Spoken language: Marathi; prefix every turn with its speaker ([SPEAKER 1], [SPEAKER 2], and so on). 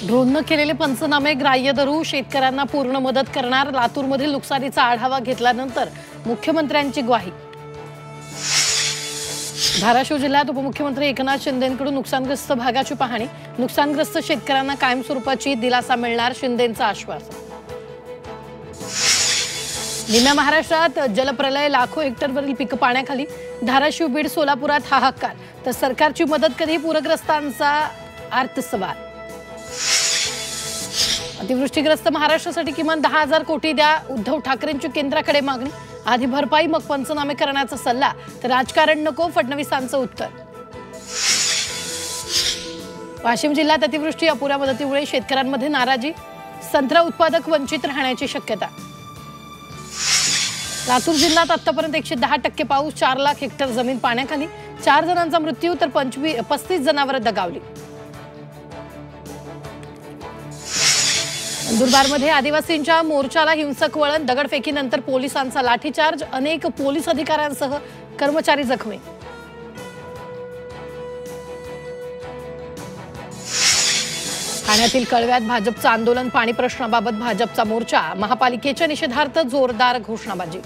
[SPEAKER 1] ड्रोननं केलेले पंचनामे ग्राह्य धरू शेतकऱ्यांना पूर्ण मदत करणार। लातूरमधील नुकसानीचा आढावा घेतल्यानंतर मुख्यमंत्र्यांची ग्वाही। धाराशिव जिल्ह्यात उपमुख्यमंत्री एकनाथ शिंदेंकडून नुकसानग्रस्त भागाची पाहणी। नुकसानग्रस्त शेतकऱ्यांना कायमस्वरूपाची दिलासा मिळणार, शिंदेंचं आश्वासन। निम्या महाराष्ट्रात जलप्रलय, लाखो हेक्टरवरील पीक पाण्याखाली। धाराशिव, बीड, सोलापुरात हाहाकार, तर सरकारची मदत कधी? पूरग्रस्तांचा अर्थसवाल। अतिवृष्टीग्रस्त महाराष्ट्रासाठी किमान 10,000 कोटी द्या, उद्धव ठाकरेंची केंद्राकडे मागणी। आधी भरपाई मग पंचनामे करण्याचा सल्ला, तर राजकारण नको, फडणवीसांचं उत्तर। वाशिम जिल्ह्यात अतिवृष्टी, अपुऱ्या मदतीमुळे शेतकऱ्यांमध्ये नाराजी। संत्रा उत्पादक वंचित राहण्याची शक्यता। लातूर जिल्ह्यात आतापर्यंत 110% पाऊस, 4 लाख हेक्टर जमीन पाण्याखाली। 4 जणांचा मृत्यू, तर 35 जनावरं दगावली। नंदुरबारमध्ये आदिवासींच्या मोर्चाला हिंसक वळण, दगडफेकीनंतर पोलिसांचा लाठीचार्ज। अनेक पोलीस अधिकाऱ्यांसह कर्मचारी जखमी। ठाण्यातील कळव्यात भाजपचं आंदोलन, पाणी प्रश्नाबाबत भाजपचा मोर्चा। महापालिकेच्या निषेधार्थ जोरदार घोषणाबाजी।